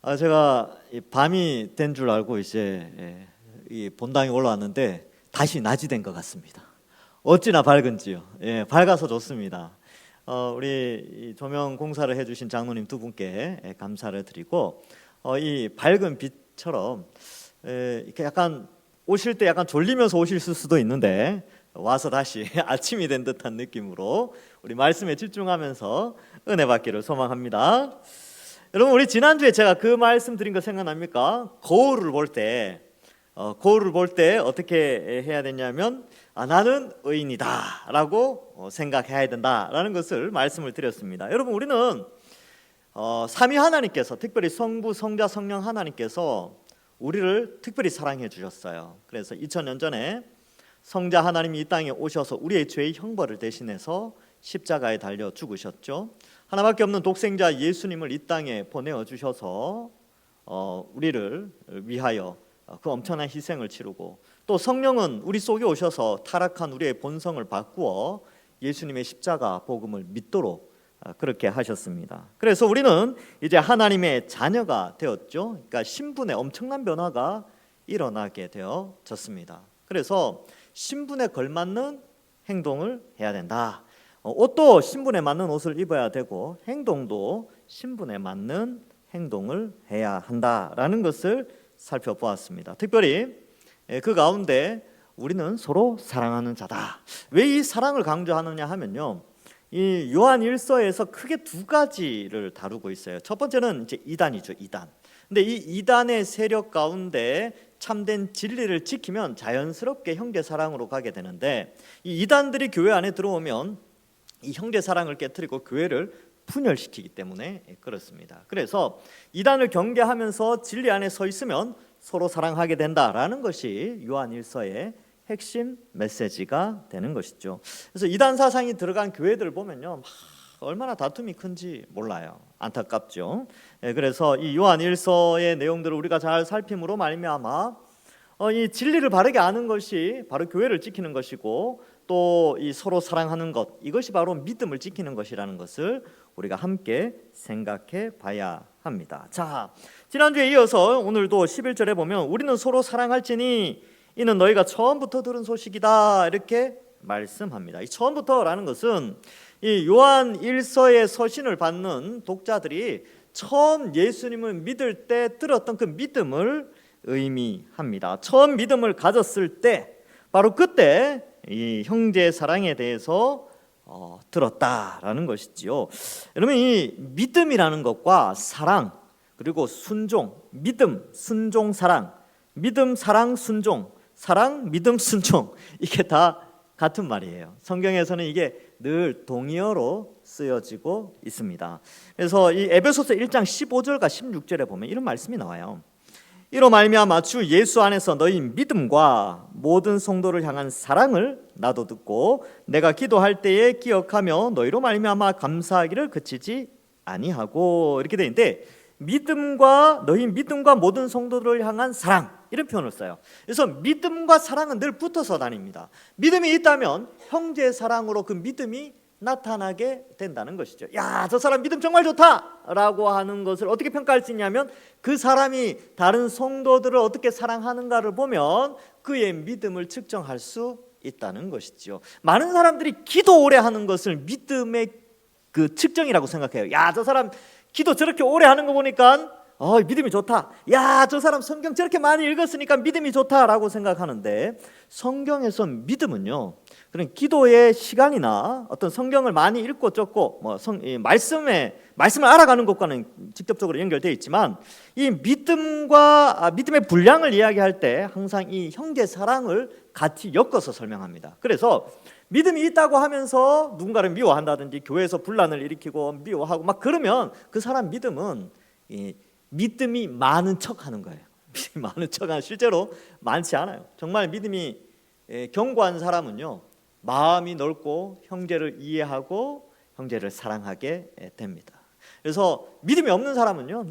제가 밤이 된 줄 알고 이제 이 본당에 올라왔는데 다시 낮이 된 것 같습니다. 어찌나 밝은지요. 밝아서 좋습니다. 우리 이 조명 공사를 해주신 장로님 두 분께 감사를 드리고 이 밝은 빛처럼 이렇게 약간 오실 때 약간 졸리면서 오실 수도 있는데 와서 다시 아침이 된 듯한 느낌으로 우리 말씀에 집중하면서 은혜 받기를 소망합니다. 여러분, 우리 지난주에 제가 그 말씀 드린 거 생각납니까? 거울을 볼 때 어떻게 해야 되냐면 나는 의인이다 라고 생각해야 된다라는 것을 말씀을 드렸습니다. 여러분, 우리는 삼위 하나님께서, 특별히 성부, 성자, 성령 하나님께서 우리를 특별히 사랑해 주셨어요. 그래서 2000년 전에 성자 하나님이 이 땅에 오셔서 우리의 죄의 형벌을 대신해서 십자가에 달려 죽으셨죠. 하나밖에 없는 독생자 예수님을 이 땅에 보내어 주셔서 우리를 위하여 그 엄청난 희생을 치르고, 또 성령은 우리 속에 오셔서 타락한 우리의 본성을 바꾸어 예수님의 십자가 복음을 믿도록 그렇게 하셨습니다. 그래서 우리는 이제 하나님의 자녀가 되었죠. 그러니까 신분의 엄청난 변화가 일어나게 되어졌습니다. 그래서 신분에 걸맞는 행동을 해야 된다. 옷도 신분에 맞는 옷을 입어야 되고 행동도 신분에 맞는 행동을 해야 한다라는 것을 살펴보았습니다. 특별히 그 가운데 우리는 서로 사랑하는 자다. 왜 이 사랑을 강조하느냐 하면요, 이 요한 1서에서 크게 두 가지를 다루고 있어요. 첫 번째는 이제 이단이죠, 이단. 근데 이 이단의 세력 가운데 참된 진리를 지키면 자연스럽게 형제 사랑으로 가게 되는데, 이 이단들이 교회 안에 들어오면 이 형제 사랑을 깨트리고 교회를 분열시키기 때문에 그렇습니다. 그래서 이단을 경계하면서 진리 안에 서 있으면 서로 사랑하게 된다라는 것이 요한 1서의 핵심 메시지가 되는 것이죠. 그래서 이단 사상이 들어간 교회들 보면요, 얼마나 다툼이 큰지 몰라요. 안타깝죠. 그래서 이 요한 1서의 내용들을 우리가 잘 살핌으로 말미암아 이 진리를 바르게 아는 것이 바로 교회를 지키는 것이고, 또 이 서로 사랑하는 것, 이것이 바로 믿음을 지키는 것이라는 것을 우리가 함께 생각해 봐야 합니다. 자, 지난주에 이어서 오늘도 11절에 보면 우리는 서로 사랑할지니 이는 너희가 처음부터 들은 소식이다, 이렇게 말씀합니다. 이 처음부터라는 것은 이 요한 1서의 서신을 받는 독자들이 처음 예수님을 믿을 때 들었던 그 믿음을 의미합니다. 처음 믿음을 가졌을 때, 바로 그때 이 형제 사랑에 대해서 들었다라는 것이지요. 여러분, 이 믿음이라는 것과 사랑, 그리고 순종, 믿음, 순종, 사랑, 믿음, 사랑, 순종, 사랑, 믿음, 순종, 이게 다 같은 말이에요. 성경에서는 이게 늘 동의어로 쓰여지고 있습니다. 그래서 이 에베소서 1장 15절과 16절에 보면 이런 말씀이 나와요. 이로 말미암아 주 예수 안에서 너희 믿음과 모든 성도를 향한 사랑을 나도 듣고 내가 기도할 때에 기억하며 너희로 말미암아 감사하기를 그치지 아니하고, 이렇게 되어 있는데, 너희 믿음과 모든 성도들을 향한 사랑, 이런 표현을 써요. 그래서 믿음과 사랑은 늘 붙어서 다닙니다. 믿음이 있다면 형제 사랑으로 그 믿음이 나타나게 된다는 것이죠. 야, 저 사람 믿음 정말 좋다라고 하는 것을 어떻게 평가할 수 있냐면 그 사람이 다른 성도들을 어떻게 사랑하는가를 보면 그의 믿음을 측정할 수 있다는 것이죠. 많은 사람들이 기도 오래 하는 것을 믿음의 그 측정이라고 생각해요. 야, 저 사람 기도 저렇게 오래 하는 거 보니까 믿음이 좋다. 야, 저 사람 성경 저렇게 많이 읽었으니까 믿음이 좋다라고 생각하는데, 성경에서 믿음은요, 그런 기도의 시간이나 어떤 성경을 많이 읽고 적고 말씀을 알아가는 것과는 직접적으로 연결되어 있지만, 이 믿음의 분량을 이야기할 때 항상 이 형제 사랑을 같이 엮어서 설명합니다. 그래서 믿음이 있다고 하면서 누군가를 미워한다든지 교회에서 분란을 일으키고 미워하고 막 그러면 그 사람 믿음은 믿음이 많은 척하는 거예요. 믿음이 많은 척하는, 실제로 많지 않아요. 정말 믿음이 견고한 사람은요, 마음이 넓고 형제를 이해하고 형제를 사랑하게 됩니다. 그래서 믿음이 없는 사람은요,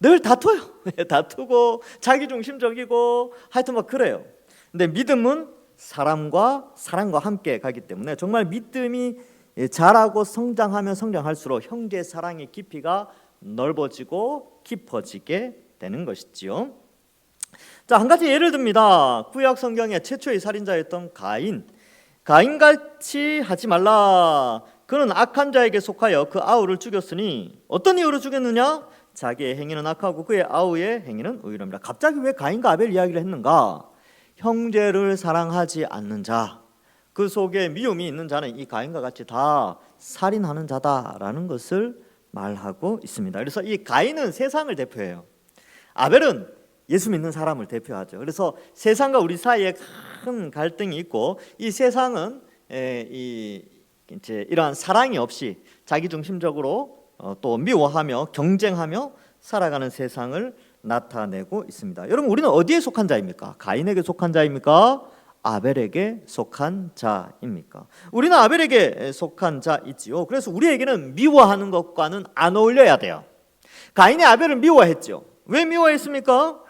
늘 다퉈요. 다투고 자기중심적이고 하여튼 막 그래요. 근데 믿음은 사랑과 함께 가기 때문에 정말 믿음이 자라고 성장하면 성장할수록 형제 사랑의 깊이가 넓어지고 깊어지게 되는 것이지요. 자, 한 가지 예를 듭니다. 구약 성경의 최초의 살인자였던 가인같이 하지 말라. 그는 악한 자에게 속하여 그 아우를 죽였으니 어떤 이유로 죽였느냐? 자기의 행위는 악하고 그의 아우의 행위는 의로움이라. 갑자기 왜 가인과 아벨 이야기를 했는가? 형제를 사랑하지 않는 자, 그 속에 미움이 있는 자는 이 가인과 같이 다 살인하는 자다라는 것을 말하고 있습니다. 그래서 이 가인은 세상을 대표해요. 아벨은 예수 믿는 사람을 대표하죠. 그래서 세상과 우리 사이에 큰 갈등이 있고, 이 세상은 이제 이러한 사랑이 없이 자기중심적으로 또 미워하며 경쟁하며 살아가는 세상을 나타내고 있습니다. 여러분, 우리는 어디에 속한 자입니까? 가인에게 속한 자입니까? 아벨에게 속한 자입니까? 우리는 아벨에게 속한 자이지요. 그래서 우리에게는 미워하는 것과는 안 어울려야 돼요. 가인이 아벨을 미워했죠. 왜 미워했습니까?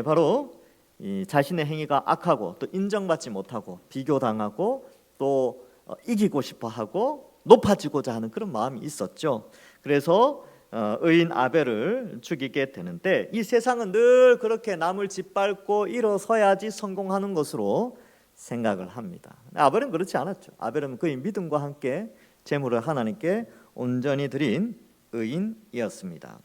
바로 이 자신의 행위가 악하고 또 인정받지 못하고 비교당하고 또 이기고 싶어하고 높아지고자 하는 그런 마음이 있었죠. 그래서 의인 아벨을 죽이게 되는데, 이 세상은 늘 그렇게 남을 짓밟고 일어서야지 성공하는 것으로 생각을 합니다. 아벨은 그렇지 않았죠. 아벨은 그의 믿음과 함께 제물을 하나님께 온전히 드린 의인이었습니다.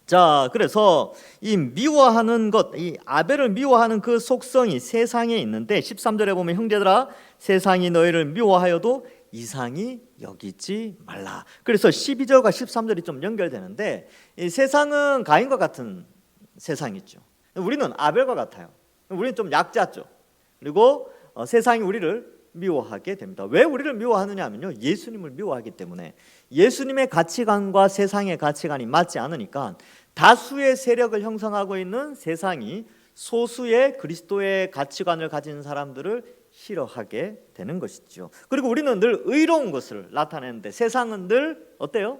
자, 그래서 이 미워하는 것, 이 아벨을 미워하는 그 속성이 세상에 있는데, 13절에 보면 형제들아 세상이 너희를 미워하여도 이상히 여기지 말라. 그래서 12절과 13절이 좀 연결되는데, 이 세상은 가인과 같은 세상이죠. 우리는 아벨과 같아요. 우리는 좀 약자죠. 그리고 세상이 우리를 미워하게 됩니다. 왜 우리를 미워하느냐 하면요, 예수님을 미워하기 때문에. 예수님의 가치관과 세상의 가치관이 맞지 않으니까 다수의 세력을 형성하고 있는 세상이 소수의 그리스도의 가치관을 가진 사람들을 싫어하게 되는 것이죠. 그리고 우리는 늘 의로운 것을 나타내는데, 세상은 늘 어때요?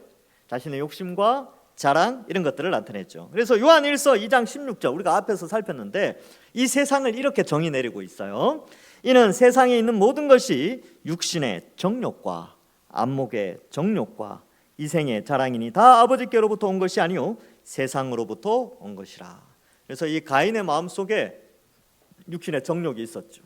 자신의 욕심과 자랑, 이런 것들을 나타냈죠. 그래서 요한일서 2장 16절 우리가 앞에서 살폈는데, 이 세상을 이렇게 정의 내리고 있어요. 이는 세상에 있는 모든 것이 육신의 정욕과 안목의 정욕과 이생의 자랑이니 다 아버지께로부터 온 것이 아니요 세상으로부터 온 것이라. 그래서 이 가인의 마음속에 육신의 정욕이 있었죠.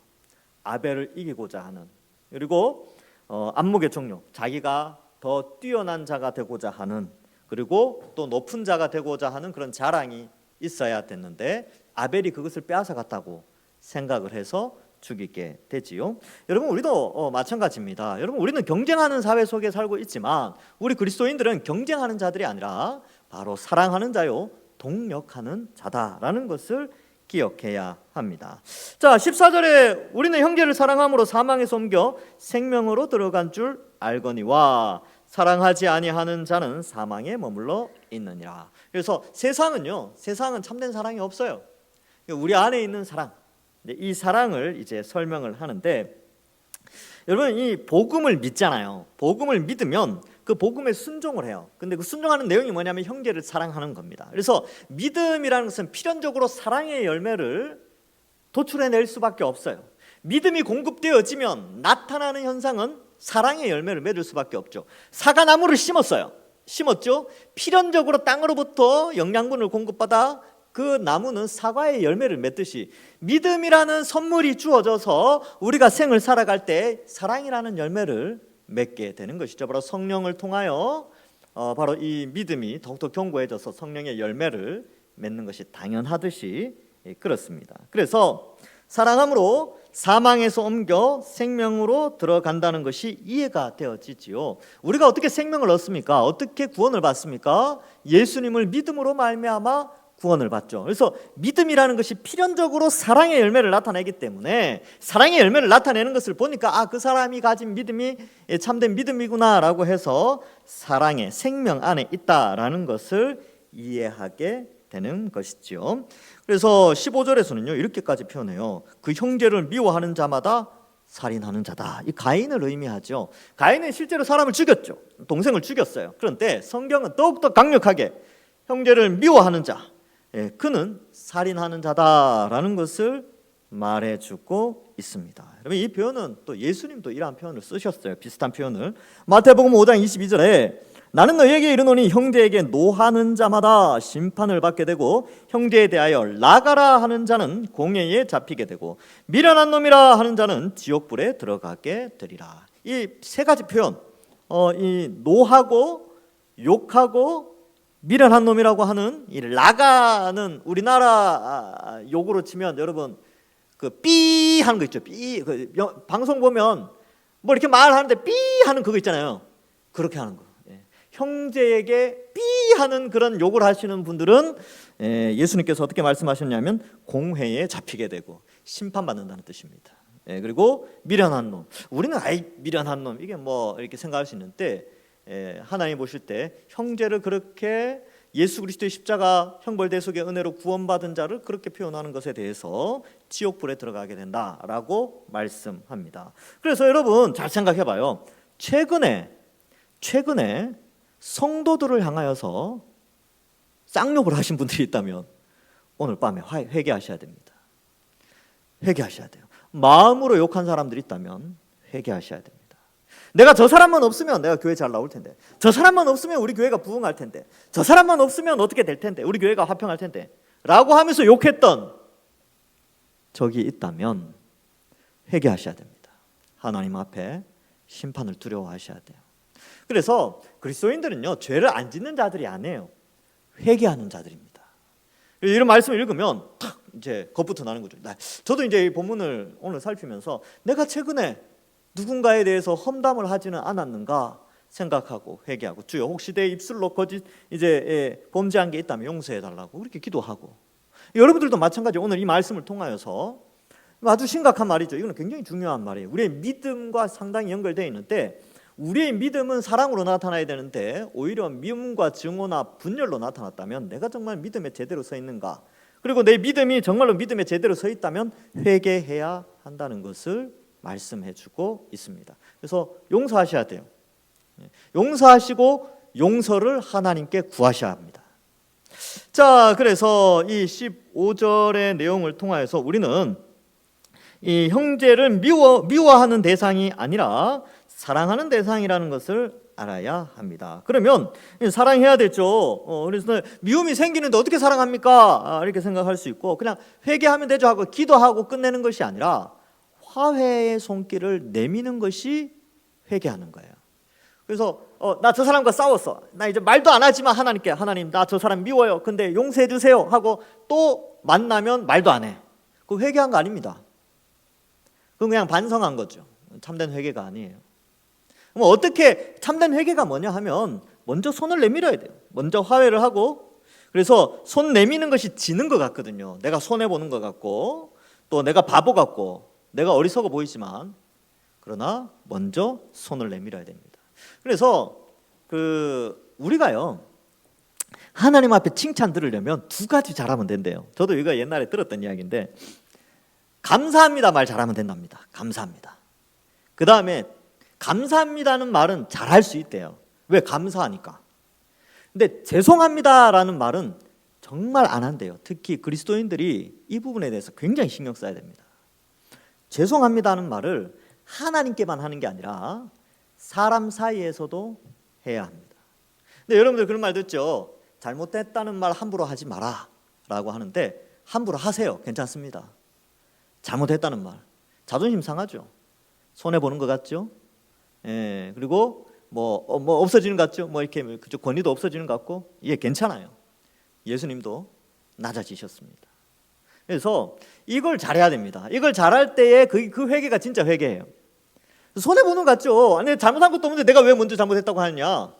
아벨을 이기고자 하는, 그리고 안목의 정욕, 자기가 더 뛰어난 자가 되고자 하는, 그리고 또 높은 자가 되고자 하는 그런 자랑이 있어야 됐는데, 아벨이 그것을 빼앗아갔다고 생각을 해서 죽이게 되지요. 여러분, 우리도 마찬가지입니다. 여러분, 우리는 경쟁하는 사회 속에 살고 있지만, 우리 그리스도인들은 경쟁하는 자들이 아니라 바로 사랑하는 자요 동력하는 자다라는 것을 기억해야 합니다. 자, 14절에 우리는 형제를 사랑함으로 사망에서 옮겨 생명으로 들어간 줄 알거니와 사랑하지 아니하는 자는 사망에 머물러 있느니라. 그래서 세상은요, 세상은 참된 사랑이 없어요. 우리 안에 있는 사랑, 이 사랑을 이제 설명을 하는데, 여러분, 이 복음을 믿잖아요. 복음을 믿으면 그 복음에 순종을 해요. 근데 그 순종하는 내용이 뭐냐면 형제를 사랑하는 겁니다. 그래서 믿음이라는 것은 필연적으로 사랑의 열매를 도출해낼 수밖에 없어요. 믿음이 공급되어지면 나타나는 현상은 사랑의 열매를 맺을 수밖에 없죠. 사과나무를 심었죠. 필연적으로 땅으로부터 영양분을 공급받아 그 나무는 사과의 열매를 맺듯이, 믿음이라는 선물이 주어져서 우리가 생을 살아갈 때 사랑이라는 열매를 맺게 되는 것이죠. 바로 성령을 통하여 바로 이 믿음이 더욱더 견고해져서 성령의 열매를 맺는 것이 당연하듯이 그렇습니다. 그래서 사랑함으로 사망에서 옮겨 생명으로 들어간다는 것이 이해가 되어지지요. 우리가 어떻게 생명을 얻습니까? 어떻게 구원을 받습니까? 예수님을 믿음으로 말미암아 구원을 받죠. 그래서 믿음이라는 것이 필연적으로 사랑의 열매를 나타내기 때문에, 사랑의 열매를 나타내는 것을 보니까 그 사람이 가진 믿음이 참된 믿음이구나라고 해서 사랑의 생명 안에 있다라는 것을 이해하게 되는 것이죠. 그래서 15절에서는요 이렇게까지 표현해요. 그 형제를 미워하는 자마다 살인하는 자다. 이 가인을 의미하죠. 가인은 실제로 사람을 죽였죠. 동생을 죽였어요. 그런데 성경은 더욱더 강력하게 형제를 미워하는 자, 그는 살인하는 자다라는 것을 말해주고 있습니다. 여러분, 이 표현은 또 예수님도 이러한 표현을 쓰셨어요. 비슷한 표현을 마태복음 5장 22절에 나는 너희에게 이르노니 형제에게 노하는 자마다 심판을 받게 되고 형제에 대하여 나가라 하는 자는 공회에 잡히게 되고 미련한 놈이라 하는 자는 지옥불에 들어가게 되리라. 이 세 가지 표현, 이 노하고 욕하고 미련한 놈이라고 하는 이 나가는 우리나라 욕으로 치면 여러분 그 삐 하는 거 있죠. 삐 방송 보면 뭐 이렇게 말하는데 삐 하는 그거 있잖아요. 그렇게 하는 거. 형제에게 삐 하는 그런 욕을 하시는 분들은 예수님께서 어떻게 말씀하셨냐면 공회에 잡히게 되고 심판받는다는 뜻입니다. 그리고 미련한 놈, 우리는 아이 미련한 놈 이게 뭐 이렇게 생각할 수 있는데 하나님 보실 때 형제를 그렇게 예수 그리스도의 십자가 형벌대속의 은혜로 구원받은 자를 그렇게 표현하는 것에 대해서 지옥불에 들어가게 된다라고 말씀합니다. 그래서 여러분 잘 생각해봐요. 최근에 성도들을 향하여서 쌍욕을 하신 분들이 있다면 오늘 밤에 회개하셔야 됩니다. 회개하셔야 돼요. 마음으로 욕한 사람들이 있다면 회개하셔야 됩니다. 내가 저 사람만 없으면 내가 교회 잘 나올 텐데, 저 사람만 없으면 우리 교회가 부흥할 텐데, 저 사람만 없으면 어떻게 될 텐데, 우리 교회가 화평할 텐데 라고 하면서 욕했던 적이 있다면 회개하셔야 됩니다. 하나님 앞에 심판을 두려워하셔야 돼요. 그래서 그리스도인들은요 죄를 안 짓는 자들이 아니에요. 회개하는 자들입니다. 이런 말씀을 읽으면 탁 이제 겁부터 나는 거죠. 저도 이제 이 본문을 오늘 살피면서 내가 최근에 누군가에 대해서 험담을 하지는 않았는가 생각하고 회개하고 주여 혹시 내 입술로 거짓 이제 범죄한 게 있다면 용서해 달라고 그렇게 기도하고 여러분들도 마찬가지 오늘 이 말씀을 통하여서 아주 심각한 말이죠. 이거는 굉장히 중요한 말이에요. 우리의 믿음과 상당히 연결되어 있는데 우리의 믿음은 사랑으로 나타나야 되는데 오히려 미움과 증오나 분열로 나타났다면 내가 정말 믿음에 제대로 서 있는가? 그리고 내 믿음이 정말로 믿음에 제대로 서 있다면 회개해야 한다는 것을 말씀해주고 있습니다. 그래서 용서하셔야 돼요. 용서하시고 용서를 하나님께 구하셔야 합니다. 자, 그래서 이 15절의 내용을 통하여서 우리는 이 형제를 미워하는 대상이 아니라 사랑하는 대상이라는 것을 알아야 합니다. 그러면 사랑해야 되죠. 그래서 미움이 생기는데 어떻게 사랑합니까? 이렇게 생각할 수 있고 그냥 회개하면 되죠 하고 기도하고 끝내는 것이 아니라 화해의 손길을 내미는 것이 회개하는 거예요. 그래서 나 저 사람과 싸웠어. 나 이제 말도 안 하지만 하나님께 하나님 나 저 사람 미워요. 근데 용서해 주세요 하고 또 만나면 말도 안 해. 그거 회개한 거 아닙니다. 그건 그냥 반성한 거죠. 참된 회개가 아니에요. 그럼 어떻게 참된 회개가 뭐냐 하면 먼저 손을 내밀어야 돼요. 먼저 화해를 하고 그래서 손 내미는 것이 지는 것 같거든요. 내가 손해보는 것 같고 또 내가 바보 같고 내가 어리석어 보이지만 그러나 먼저 손을 내밀어야 됩니다. 그래서 우리가요 하나님 앞에 칭찬 들으려면 두 가지 잘하면 된대요. 저도 이거 옛날에 들었던 이야기인데 감사합니다 말 잘하면 된답니다. 감사합니다. 그 다음에 감사합니다는 말은 잘할 수 있대요. 왜? 감사하니까. 근데 죄송합니다라는 말은 정말 안 한대요. 특히 그리스도인들이 이 부분에 대해서 굉장히 신경 써야 됩니다. 죄송합니다는 말을 하나님께만 하는 게 아니라 사람 사이에서도 해야 합니다. 근데 여러분들 그런 말 듣죠? 잘못됐다는 말 함부로 하지 마라 라고 하는데 함부로 하세요. 괜찮습니다. 잘못했다는 말 자존심 상하죠. 손해보는 것 같죠? 그리고 뭐 없어지는 것 같죠? 뭐 이렇게 그쪽 권위도 없어지는 것 같고 예, 괜찮아요. 예수님도 낮아지셨습니다. 그래서 이걸 잘해야 됩니다. 이걸 잘할 때에 그 회개가 진짜 회개예요. 손해보는 것 같죠? 아니 잘못한 것도 없는데 내가 왜 먼저 잘못했다고 하느냐?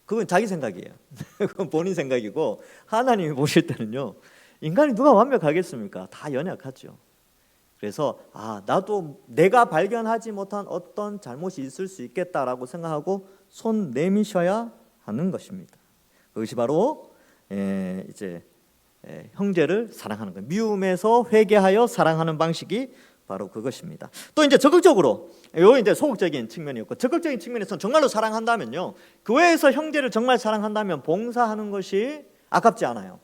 그건 자기 생각이에요. 그건 본인 생각이고 하나님이 보실 때는요 인간이 누가 완벽하겠습니까? 다 연약하죠. 그래서 나도 내가 발견하지 못한 어떤 잘못이 있을 수 있겠다라고 생각하고 손 내미셔야 하는 것입니다. 그것이 바로 형제를 사랑하는 거예요. 미움에서 회개하여 사랑하는 방식이 바로 그것입니다. 또 이제 적극적으로 요 이제 소극적인 측면이었고 적극적인 측면에서는 정말로 사랑한다면요 교회에서 형제를 정말 사랑한다면 봉사하는 것이 아깝지 않아요.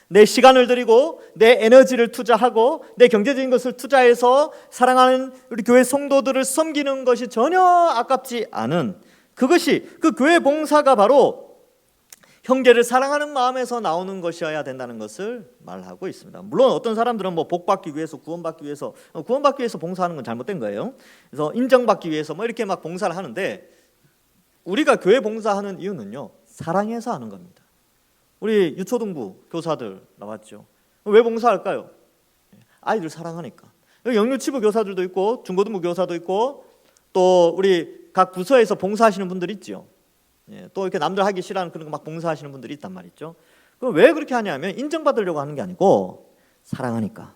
내 시간을 들이고 내 에너지를 투자하고 내 경제적인 것을 투자해서 사랑하는 우리 교회 성도들을 섬기는 것이 전혀 아깝지 않은 그것이 그 교회 봉사가 바로 형제를 사랑하는 마음에서 나오는 것이어야 된다는 것을 말하고 있습니다. 물론 어떤 사람들은 뭐 복받기 위해서, 구원받기 위해서 봉사하는 건 잘못된 거예요. 그래서 인정받기 위해서 뭐 이렇게 막 봉사를 하는데, 우리가 교회 봉사하는 이유는요, 사랑해서 하는 겁니다. 우리 유초등부 교사들 나왔죠. 왜 봉사할까요? 아이들 사랑하니까. 영유치부 교사들도 있고 중고등부 교사도 있고 또 우리 각 부서에서 봉사하시는 분들 있죠. 또 이렇게 남들 하기 싫어하는 그런 거 막 봉사하시는 분들이 있단 말이죠. 그럼 왜 그렇게 하냐면 인정받으려고 하는 게 아니고 사랑하니까.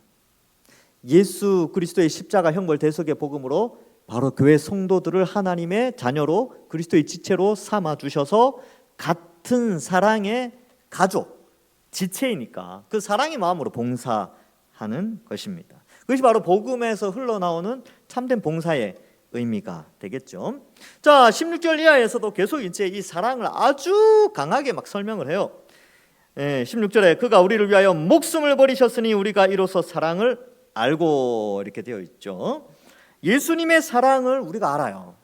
예수 그리스도의 십자가 형벌 대속의 복음으로 바로 교회 성도들을 하나님의 자녀로 그리스도의 지체로 삼아 주셔서 같은 사랑의 가족, 지체이니까 그 사랑의 마음으로 봉사하는 것입니다. 그것이 바로 복음에서 흘러나오는 참된 봉사의 의미가 되겠죠. 자, 16절 이하에서도 계속 이제 이 사랑을 아주 강하게 막 설명을 해요. 16절에 그가 우리를 위하여 목숨을 버리셨으니 우리가 이로써 사랑을 알고, 이렇게 되어 있죠. 예수님의 사랑을 우리가 알아요.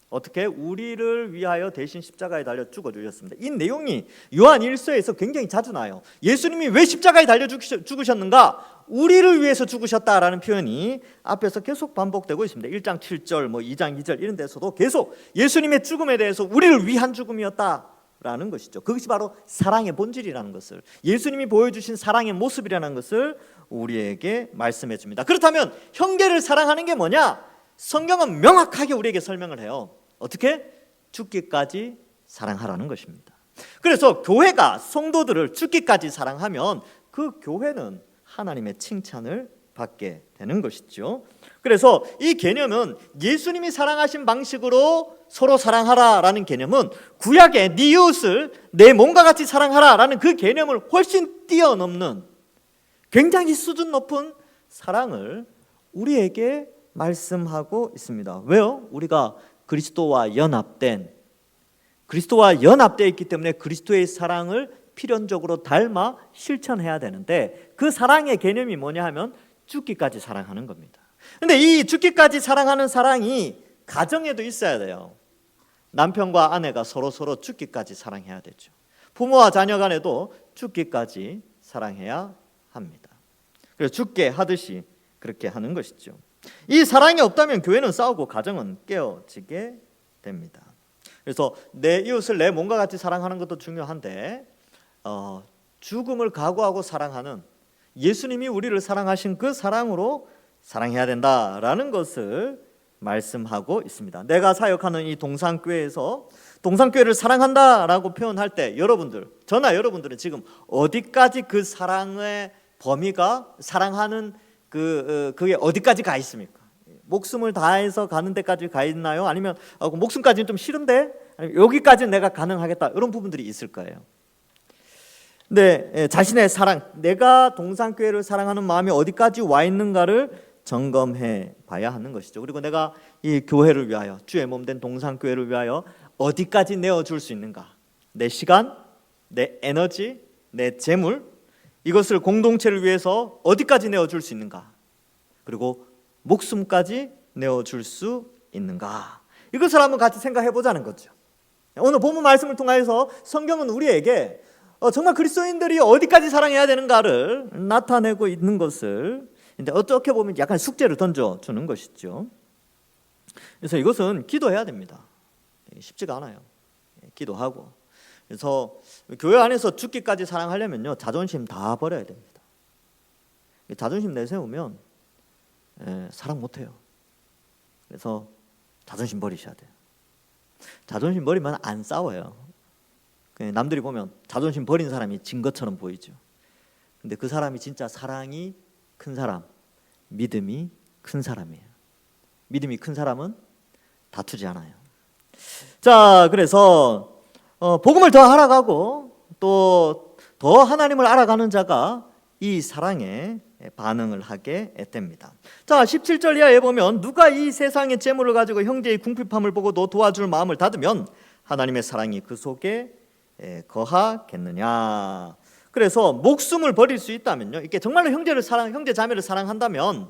어떻게? 우리를 위하여 대신 십자가에 달려 죽어 주셨습니다. 이 내용이 요한 1서에서 굉장히 자주 나요. 예수님이 왜 십자가에 달려 죽으셨는가? 우리를 위해서 죽으셨다라는 표현이 앞에서 계속 반복되고 있습니다. 1장 7절, 뭐 2장 2절 이런 데서도 계속 예수님의 죽음에 대해서 우리를 위한 죽음이었다라는 것이죠. 그것이 바로 사랑의 본질이라는 것을, 예수님이 보여주신 사랑의 모습이라는 것을 우리에게 말씀해 줍니다. 그렇다면 형제를 사랑하는 게 뭐냐? 성경은 명확하게 우리에게 설명을 해요. 어떻게? 죽기까지 사랑하라는 것입니다. 그래서 교회가 성도들을 죽기까지 사랑하면 그 교회는 하나님의 칭찬을 받게 되는 것이죠. 그래서 이 개념은 예수님이 사랑하신 방식으로 서로 사랑하라라는 개념은 구약의 네 이웃을 내 몸과 같이 사랑하라라는 그 개념을 훨씬 뛰어넘는 굉장히 수준 높은 사랑을 우리에게 말씀하고 있습니다. 왜요? 우리가 그리스도와 연합되어 있기 때문에 그리스도의 사랑을 필연적으로 닮아 실천해야 되는데, 그 사랑의 개념이 뭐냐 하면 죽기까지 사랑하는 겁니다. 그런데 이 죽기까지 사랑하는 사랑이 가정에도 있어야 돼요. 남편과 아내가 서로 죽기까지 사랑해야 되죠. 부모와 자녀 간에도 죽기까지 사랑해야 합니다. 그래서 죽게 하듯이 그렇게 하는 것이죠. 이 사랑이 없다면 교회는 싸우고 가정은 깨어지게 됩니다. 그래서 내 이웃을 내 몸과 같이 사랑하는 것도 중요한데 죽음을 각오하고 사랑하는, 예수님이 우리를 사랑하신 그 사랑으로 사랑해야 된다라는 것을 말씀하고 있습니다. 내가 사역하는 이 동산교회에서 동산교회를 사랑한다라고 표현할 때 저나 여러분들은 지금 어디까지 그 사랑의 범위가, 사랑하는 그게 어디까지 가 있습니까? 목숨을 다해서 가는 데까지 가 있나요? 아니면 목숨까지는 좀 싫은데, 아니면 여기까지는 내가 가능하겠다, 이런 부분들이 있을 거예요. 근데 자신의 사랑, 내가 동산교회를 사랑하는 마음이 어디까지 와 있는가를 점검해 봐야 하는 것이죠. 그리고 내가 이 교회를 위하여, 주의 몸 된 동산교회를 위하여 어디까지 내어줄 수 있는가, 내 시간, 내 에너지, 내 재물, 이것을 공동체를 위해서 어디까지 내어줄 수 있는가, 그리고 목숨까지 내어줄 수 있는가, 이것을 한번 같이 생각해 보자는 거죠. 오늘 본문 말씀을 통해서 성경은 우리에게 정말 그리스도인들이 어디까지 사랑해야 되는가를 나타내고 있는 것을 이제 어떻게 보면 약간 숙제를 던져주는 것이죠. 그래서 이것은 기도해야 됩니다. 쉽지가 않아요. 기도하고. 그래서 교회 안에서 죽기까지 사랑하려면요, 자존심 다 버려야 됩니다. 자존심 내세우면 사랑 못해요. 그래서 자존심 버리셔야 돼요. 자존심 버리면 안 싸워요. 남들이 보면 자존심 버린 사람이 진 것처럼 보이죠. 근데 그 사람이 진짜 사랑이 큰 사람, 믿음이 큰 사람이에요. 믿음이 큰 사람은 다투지 않아요. 자, 그래서 복음을 더 알아가고 또 더 하나님을 알아가는 자가 이 사랑에 반응을 하게 됩니다. 자, 17절 이하에 보면 누가 이 세상의 재물을 가지고 형제의 궁핍함을 보고도 도와줄 마음을 닫으면 하나님의 사랑이 그 속에 거하겠느냐. 그래서 목숨을 버릴 수 있다면요, 이게 정말로 형제 자매를 사랑한다면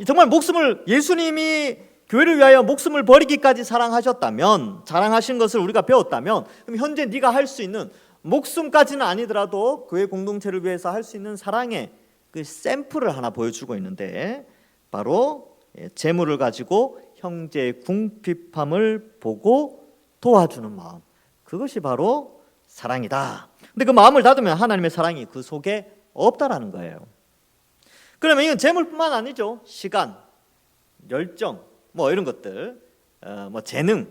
정말 목숨을, 예수님이 교회를 위하여 목숨을 버리기까지 사랑하셨다면, 사랑하신 것을 우리가 배웠다면, 그럼 현재 네가 할 수 있는, 목숨까지는 아니더라도 교회 공동체를 위해서 할 수 있는 사랑의 그 샘플을 하나 보여주고 있는데, 바로 재물을 가지고 형제의 궁핍함을 보고 도와주는 마음, 그것이 바로 사랑이다. 근데 그 마음을 닫으면 하나님의 사랑이 그 속에 없다라는 거예요. 그러면 이건 재물뿐만 아니죠. 시간, 열정, 뭐 이런 것들, 뭐 재능,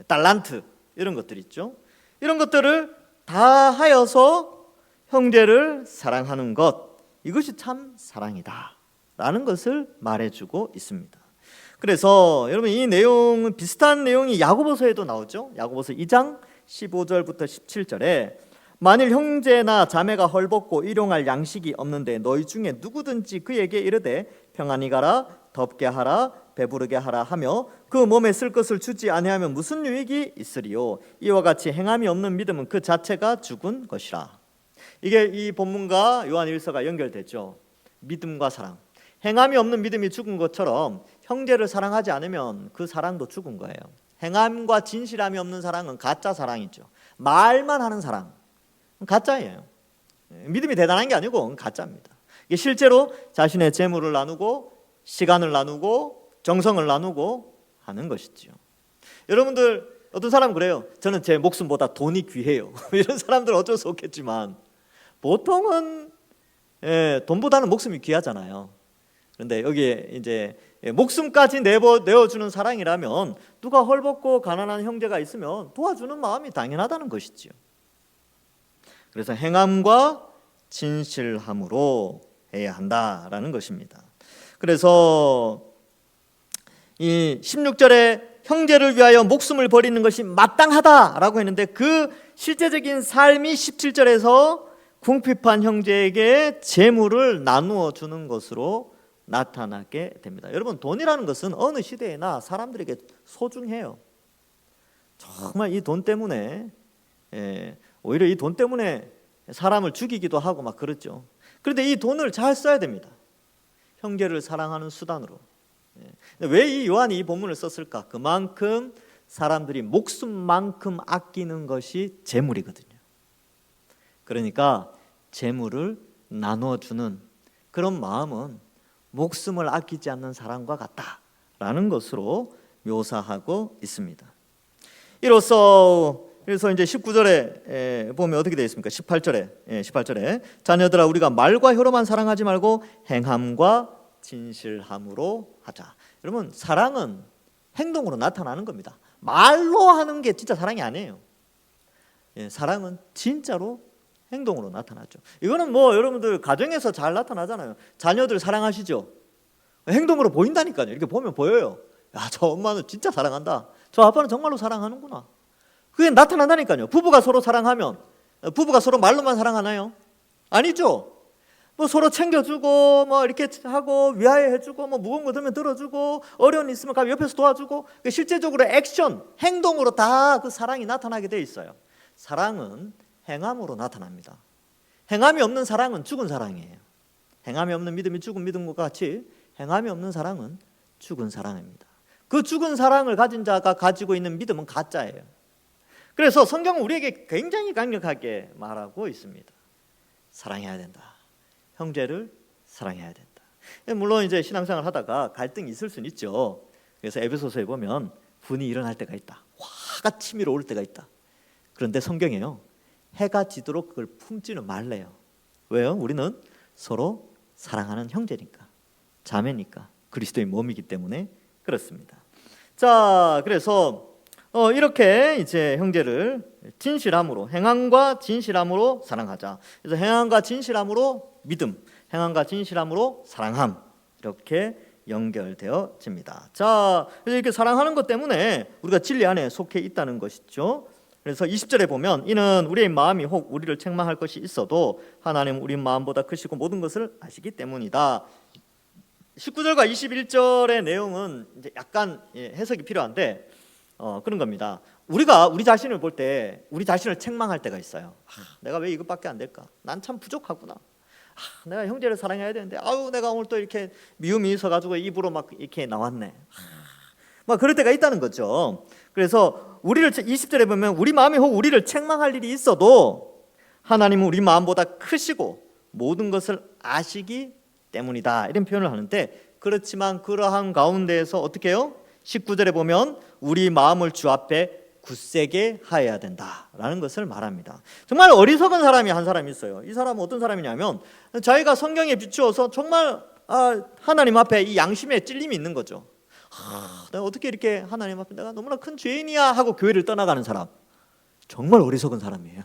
달란트, 이런 것들 있죠. 이런 것들을 다 하여서 형제를 사랑하는 것, 이것이 참 사랑이다 라는 것을 말해주고 있습니다. 그래서 여러분, 이 내용은 비슷한 내용이 야고보서에도 나오죠. 야고보서 2장 15절부터 17절에 만일 형제나 자매가 헐벗고 일용할 양식이 없는데 너희 중에 누구든지 그에게 이르되 평안히 가라, 덥게 하라, 배부르게 하라 하며 그 몸에 쓸 것을 주지 아니하면 무슨 유익이 있으리요. 이와 같이 행함이 없는 믿음은 그 자체가 죽은 것이라. 이게 이 본문과 요한 1서가 연결되죠. 믿음과 사랑, 행함이 없는 믿음이 죽은 것처럼 형제를 사랑하지 않으면 그 사랑도 죽은 거예요. 행함과 진실함이 없는 사랑은 가짜 사랑이죠. 말만 하는 사랑, 가짜예요. 믿음이 대단한 게 아니고 가짜입니다. 이게 실제로 자신의 재물을 나누고 시간을 나누고 정성을 나누고 하는 것이죠. 여러분들, 어떤 사람은 그래요. 저는 제 목숨보다 돈이 귀해요. 이런 사람들은 어쩔 수 없겠지만 보통은 돈보다는 목숨이 귀하잖아요. 그런데 여기에 이제 목숨까지 내어주는 사랑이라면 누가 헐벗고 가난한 형제가 있으면 도와주는 마음이 당연하다는 것이지요. 그래서 행함과 진실함으로 해야 한다라는 것입니다. 그래서 이 16절에 형제를 위하여 목숨을 버리는 것이 마땅하다라고 했는데 그 실제적인 삶이 17절에서 궁핍한 형제에게 재물을 나누어 주는 것으로 나타나게 됩니다. 여러분, 돈이라는 것은 어느 시대에나 사람들에게 소중해요. 정말 이 돈 때문에 오히려 이 돈 때문에 사람을 죽이기도 하고 막 그렇죠. 그런데 이 돈을 잘 써야 됩니다. 형제를 사랑하는 수단으로. 왜 이 요한이 이 본문을 썼을까? 그만큼 사람들이 목숨만큼 아끼는 것이 재물이거든요. 그러니까 재물을 나눠주는 그런 마음은 목숨을 아끼지 않는 사랑과 같다라는 것으로 묘사하고 있습니다. 이로써 그래서 이제 19절에 보면 어떻게 되어 있습니까? 18절에 자녀들아 우리가 말과 혀로만 사랑하지 말고 행함과 진실함으로 하자. 여러분, 사랑은 행동으로 나타나는 겁니다. 말로 하는 게 진짜 사랑이 아니에요. 사랑은 진짜로 행동으로 나타나죠. 이거는 뭐 여러분들 가정에서 잘 나타나잖아요. 자녀들 사랑하시죠? 행동으로 보인다니까요. 이렇게 보면 보여요. 야, 저 엄마는 진짜 사랑한다. 저 아빠는 정말로 사랑하는구나. 그게 나타난다니까요. 부부가 서로 사랑하면 부부가 서로 말로만 사랑하나요? 아니죠. 뭐 서로 챙겨주고 뭐 이렇게 하고 위하여해주고 뭐 무거운 거 들면 들어주고 어려운 일 있으면 가면 옆에서 도와주고 실제적으로 액션, 행동으로 다 그 사랑이 나타나게 돼 있어요. 사랑은 행함으로 나타납니다. 행함이 없는 사랑은 죽은 사랑이에요. 행함이 없는 믿음이 죽은 믿음과 같이 행함이 없는 사랑은 죽은 사랑입니다. 그 죽은 사랑을 가진 자가 가지고 있는 믿음은 가짜예요. 그래서 성경은 우리에게 굉장히 강력하게 말하고 있습니다. 사랑해야 된다. 형제를 사랑해야 된다. 물론 이제 신앙생활 하다가 갈등이 있을 수는 있죠. 그래서 에베소서에 보면 분이 일어날 때가 있다. 화가 치밀어 올 때가 있다. 그런데 성경에요, 해가 지도록 그걸 품지는 말래요. 왜요? 우리는 서로 사랑하는 형제니까, 자매니까, 그리스도의 몸이기 때문에 그렇습니다. 자, 그래서 이렇게 이제 형제를 진실함으로, 행함과 진실함으로 사랑하자. 그래서 행함과 진실함으로 믿음, 행함과 진실함으로 사랑함, 이렇게 연결되어집니다. 자, 이렇게 사랑하는 것 때문에 우리가 진리 안에 속해 있다는 것이죠. 그래서 20절에 보면 이는 우리의 마음이 혹 우리를 책망할 것이 있어도 하나님 우리 마음보다 크시고 모든 것을 아시기 때문이다. 19절과 21절의 내용은 이제 약간 해석이 필요한데 그런 겁니다. 우리가 우리 자신을 볼 때 우리 자신을 책망할 때가 있어요. 내가 왜 이것밖에 안 될까? 난 참 부족하구나. 내가 형제를 사랑해야 되는데 아유 내가 오늘 또 이렇게 미움이 있어가지고 입으로 막 이렇게 나왔네. 막 그럴 때가 있다는 거죠. 그래서 우리를 20절에 보면 우리 마음이 혹 우리를 책망할 일이 있어도 하나님은 우리 마음보다 크시고 모든 것을 아시기 때문이다, 이런 표현을 하는데, 그렇지만 그러한 가운데에서 어떻게 해요? 19절에 보면 우리 마음을 주 앞에 굳세게 하여야 된다라는 것을 말합니다. 정말 어리석은 사람이 한 사람이 있어요. 이 사람은 어떤 사람이냐면 자기가 성경에 비추어서 정말 하나님 앞에 이 양심에 찔림이 있는 거죠. 내가 어떻게 이렇게 하나님 앞에 내가 너무나 큰 죄인이야 하고 교회를 떠나가는 사람, 정말 어리석은 사람이에요.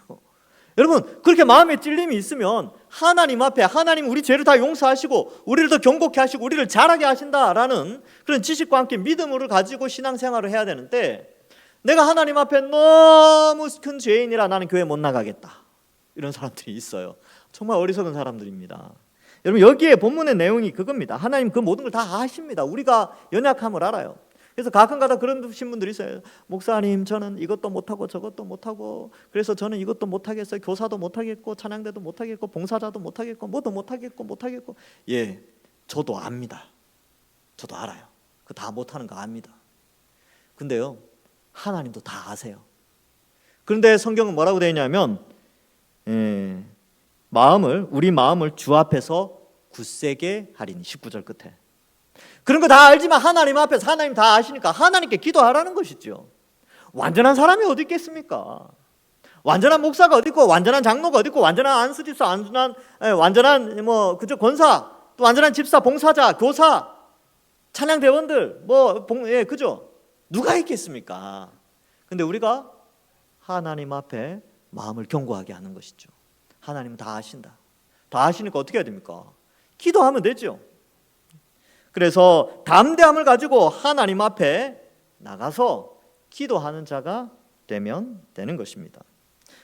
여러분, 그렇게 마음에 찔림이 있으면 하나님 앞에, 하나님 우리 죄를 다 용서하시고 우리를 더 경고케 하시고 우리를 잘하게 하신다라는 그런 지식과 함께 믿음을 가지고 신앙생활을 해야 되는데, 내가 하나님 앞에 너무 큰 죄인이라 나는 교회 못 나가겠다, 이런 사람들이 있어요. 정말 어리석은 사람들입니다. 여러분, 여기에 본문의 내용이 그겁니다. 하나님 그 모든 걸 다 아십니다. 우리가 연약함을 알아요. 그래서 가끔가다 그런 분들이 있어요. 목사님, 저는 이것도 못하고 저것도 못하고, 그래서 저는 이것도 못하겠어요. 교사도 못하겠고 찬양대도 못하겠고 봉사자도 못하겠고 뭐도 못하겠고. 예, 저도 압니다. 저도 알아요. 그 다 못하는 거 압니다. 근데요, 하나님도 다 아세요. 그런데 성경은 뭐라고 되어 있냐면 우리 마음을 주 앞에서 굳세게 하리니, 19절 끝에. 그런 거 다 알지만 하나님 앞에서 하나님 다 아시니까 하나님께 기도하라는 것이죠. 완전한 사람이 어디 있겠습니까? 완전한 목사가 어디 있고, 완전한 장로가 어디 있고, 완전한 안수집사, 완전한 권사, 또 완전한 집사, 봉사자, 교사, 찬양대원들, 그죠? 누가 있겠습니까? 근데 우리가 하나님 앞에 마음을 견고하게 하는 것이죠. 하나님은 다 아신다. 다 아시니까 어떻게 해야 됩니까? 기도하면 되죠. 그래서 담대함을 가지고 하나님 앞에 나가서 기도하는 자가 되면 되는 것입니다.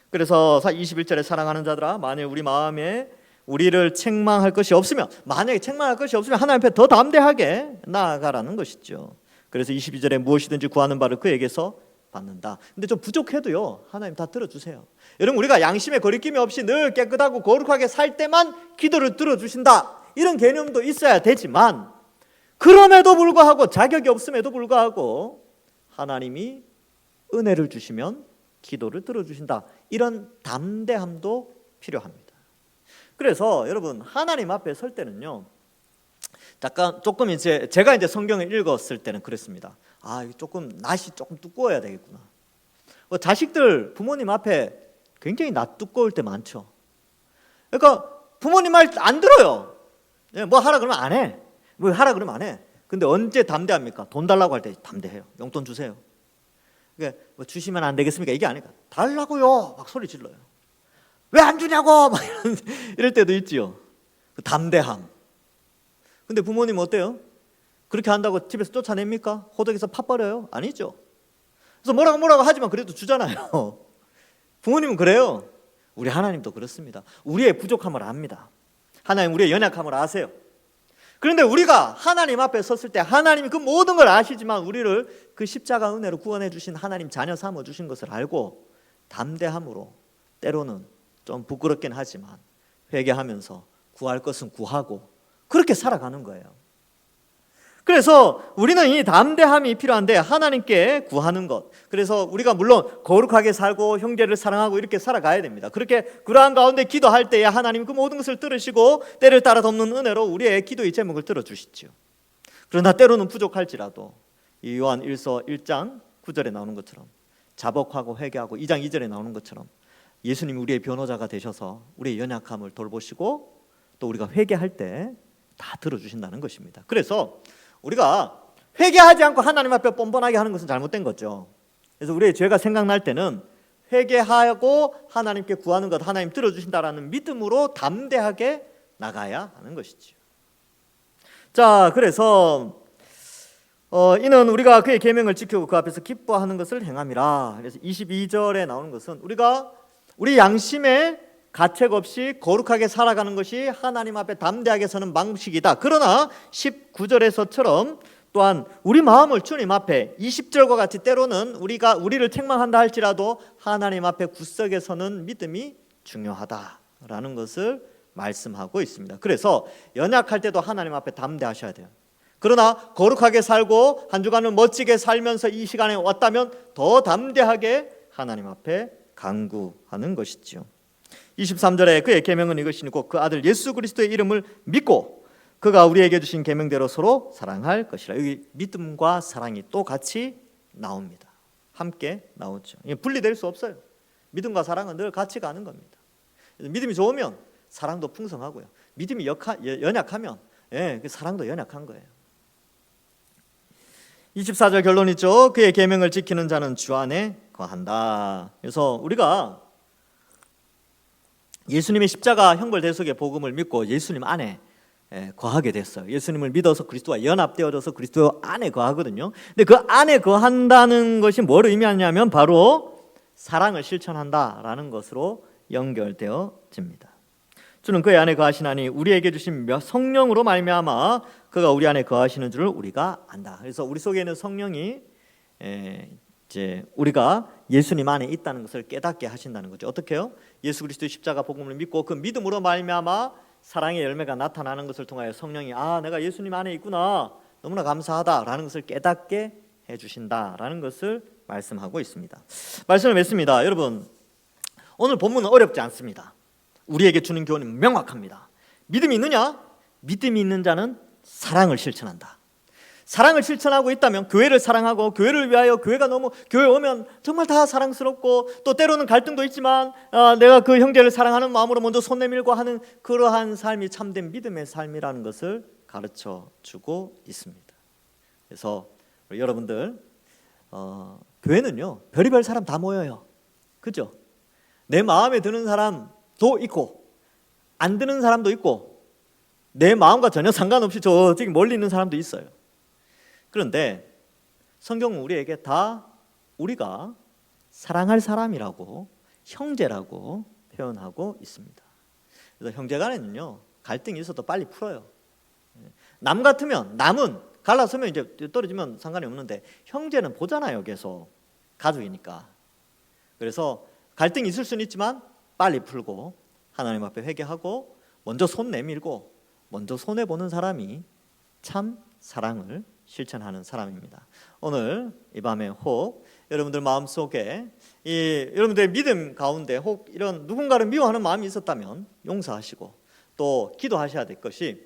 그래서 21절에 사랑하는 자들아, 만일 우리 마음에 우리를 책망할 것이 없으면, 만약에 책망할 것이 없으면 하나님 앞에 더 담대하게 나아가라는 것이죠. 그래서 22절에 무엇이든지 구하는 바를 그에게서 받는다. 근데 좀 부족해도요, 하나님 다 들어주세요. 여러분, 우리가 양심에 거리낌이 없이 늘 깨끗하고 거룩하게 살 때만 기도를 들어주신다, 이런 개념도 있어야 되지만, 그럼에도 불구하고, 자격이 없음에도 불구하고 하나님이 은혜를 주시면 기도를 들어주신다, 이런 담대함도 필요합니다. 그래서 여러분, 하나님 앞에 설 때는요, 조금 제가 이제 성경을 읽었을 때는 그랬습니다. 조금 낯이 조금 두꺼워야 되겠구나. 자식들 부모님 앞에 굉장히 낯 두꺼울 때 많죠. 그러니까 부모님 말 안 들어요. 뭐 하라 그러면 안 해. 뭐 하라 그러면 안 해. 근데 언제 담대합니까? 돈 달라고 할 때 담대해요. 용돈 주세요. 그러니까 뭐 주시면 안 되겠습니까? 이게 아니까 달라고요, 막 소리 질러요. 왜 안 주냐고 막 이럴 때도 있지요. 그 담대함. 근데 부모님 어때요? 그렇게 한다고 집에서 쫓아냅니까? 호적에서 파 버려요? 아니죠. 그래서 뭐라고 하지만 그래도 주잖아요. 부모님은 그래요. 우리 하나님도 그렇습니다. 우리의 부족함을 압니다. 하나님 우리의 연약함을 아세요. 그런데 우리가 하나님 앞에 섰을 때 하나님이 그 모든 걸 아시지만 우리를 그 십자가 은혜로 구원해 주신 하나님 자녀 삼아 주신 것을 알고 담대함으로, 때로는 좀 부끄럽긴 하지만 회개하면서 구할 것은 구하고 그렇게 살아가는 거예요. 그래서 우리는 이 담대함이 필요한데, 하나님께 구하는 것, 그래서 우리가 물론 거룩하게 살고 형제를 사랑하고 이렇게 살아가야 됩니다. 그러한 가운데 기도할 때에 하나님 그 모든 것을 들으시고 때를 따라 덮는 은혜로 우리의 기도의 제목을 들어주시죠. 그러나 때로는 부족할지라도 이 요한 1서 1장 9절에 나오는 것처럼 자복하고 회개하고 2장 2절에 나오는 것처럼 예수님이 우리의 변호자가 되셔서 우리의 연약함을 돌보시고 또 우리가 회개할 때 다 들어주신다는 것입니다. 그래서 우리가 회개하지 않고 하나님 앞에 뻔뻔하게 하는 것은 잘못된 거죠. 그래서 우리의 죄가 생각날 때는 회개하고 하나님께 구하는 것, 하나님 들어주신다라는 믿음으로 담대하게 나가야 하는 것이죠. 자, 그래서 이는 우리가 그의 계명을 지키고 그 앞에서 기뻐하는 것을 행함이라. 그래서 22절에 나오는 것은 우리가 우리 양심에 가책 없이 거룩하게 살아가는 것이 하나님 앞에 담대하게 서는 방식이다. 그러나 19절에서처럼 또한 우리 마음을 주님 앞에 20절과 같이 때로는 우리를 책망한다 할지라도 하나님 앞에 굳세게 서는 믿음이 중요하다라는 것을 말씀하고 있습니다. 그래서 연약할 때도 하나님 앞에 담대하셔야 돼요. 그러나 거룩하게 살고 한 주간을 멋지게 살면서 이 시간에 왔다면 더 담대하게 하나님 앞에 간구하는 것이지요. 23절에 그의 계명은 이것이니 곧 그 아들 예수 그리스도의 이름을 믿고 그가 우리에게 주신 계명대로 서로 사랑할 것이라. 여기 믿음과 사랑이 또 같이 나옵니다. 함께 나오죠. 분리될 수 없어요. 믿음과 사랑은 늘 같이 가는 겁니다. 믿음이 좋으면 사랑도 풍성하고요. 믿음이 연약하면 그 사랑도 연약한 거예요. 24절 결론이죠. 그의 계명을 지키는 자는 주 안에 거한다. 그래서 우리가 예수님의 십자가 형벌 대속의 복음을 믿고 예수님 안에 거하게 됐어요. 예수님을 믿어서 그리스도와 연합되어져서 그리스도 안에 거하거든요. 근데 그 안에 거한다는 것이 뭘 의미하냐면 바로 사랑을 실천한다라는 것으로 연결되어집니다. 주는 그의 안에 거하시나니 우리에게 주신 성령으로 말미암아 그가 우리 안에 거하시는 줄을 우리가 안다. 그래서 우리 속에 있는 성령이 이제 우리가 예수님 안에 있다는 것을 깨닫게 하신다는 거죠. 어떻게요? 예수 그리스도의 십자가 복음을 믿고 그 믿음으로 말미암아 사랑의 열매가 나타나는 것을 통하여 성령이 내가 예수님 안에 있구나, 너무나 감사하다라는 것을 깨닫게 해주신다라는 것을 말씀하고 있습니다. 말씀을 맺습니다. 여러분, 오늘 본문은 어렵지 않습니다. 우리에게 주는 교훈은 명확합니다. 믿음이 있느냐? 믿음이 있는 자는 사랑을 실천한다. 사랑을 실천하고 있다면 교회를 사랑하고 교회를 위하여 교회가 너무 교회 오면 정말 다 사랑스럽고 또 때로는 갈등도 있지만 내가 그 형제를 사랑하는 마음으로 먼저 손 내밀고 하는 그러한 삶이 참된 믿음의 삶이라는 것을 가르쳐 주고 있습니다. 그래서 여러분들 교회는요 별의별 사람 다 모여요. 그죠? 내 마음에 드는 사람도 있고 안 드는 사람도 있고 내 마음과 전혀 상관없이 저기 멀리 있는 사람도 있어요. 그런데 성경은 우리에게 다 우리가 사랑할 사람이라고 형제라고 표현하고 있습니다. 그래서 형제 간에는요 갈등이 있어도 빨리 풀어요. 남 같으면 남은 갈라서면 이제 떨어지면 상관이 없는데 형제는 보잖아요. 계속 가족이니까. 그래서 갈등이 있을 수는 있지만 빨리 풀고 하나님 앞에 회개하고 먼저 손 내밀고 먼저 손해보는 사람이 참 사랑을 실천하는 사람입니다. 오늘 이 밤에 혹 여러분들 마음속에 여러분들의 믿음 가운데 혹 이런 누군가를 미워하는 마음이 있었다면 용서하시고 또 기도하셔야 될 것이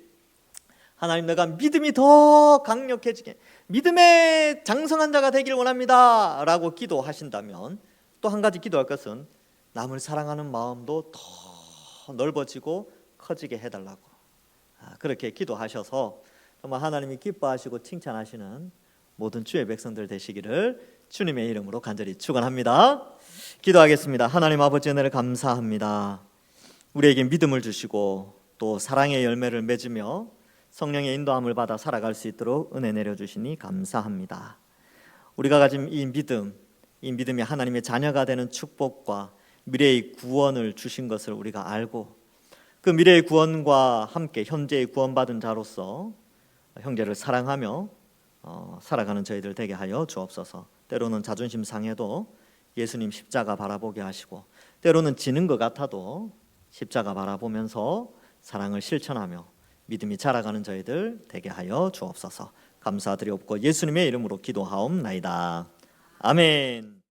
하나님, 내가 믿음이 더 강력해지게 믿음의 장성한 자가 되길 원합니다 라고 기도하신다면 또 한 가지 기도할 것은 남을 사랑하는 마음도 더 넓어지고 커지게 해달라고 그렇게 기도하셔서 정말 하나님이 기뻐하시고 칭찬하시는 모든 주의 백성들 되시기를 주님의 이름으로 간절히 축원합니다. 기도하겠습니다. 하나님 아버지, 은혜를 감사합니다. 우리에게 믿음을 주시고 또 사랑의 열매를 맺으며 성령의 인도함을 받아 살아갈 수 있도록 은혜 내려주시니 감사합니다. 우리가 가진 이 믿음이 하나님의 자녀가 되는 축복과 미래의 구원을 주신 것을 우리가 알고 그 미래의 구원과 함께 현재의 구원받은 자로서 형제를 사랑하며 살아가는 저희들 되게 하여 주옵소서. 때로는 자존심 상해도 예수님 십자가 바라보게 하시고 때로는 지는 것 같아도 십자가 바라보면서 사랑을 실천하며 믿음이 자라가는 저희들 되게 하여 주옵소서. 감사드리옵고 예수님의 이름으로 기도하옵나이다. 아멘.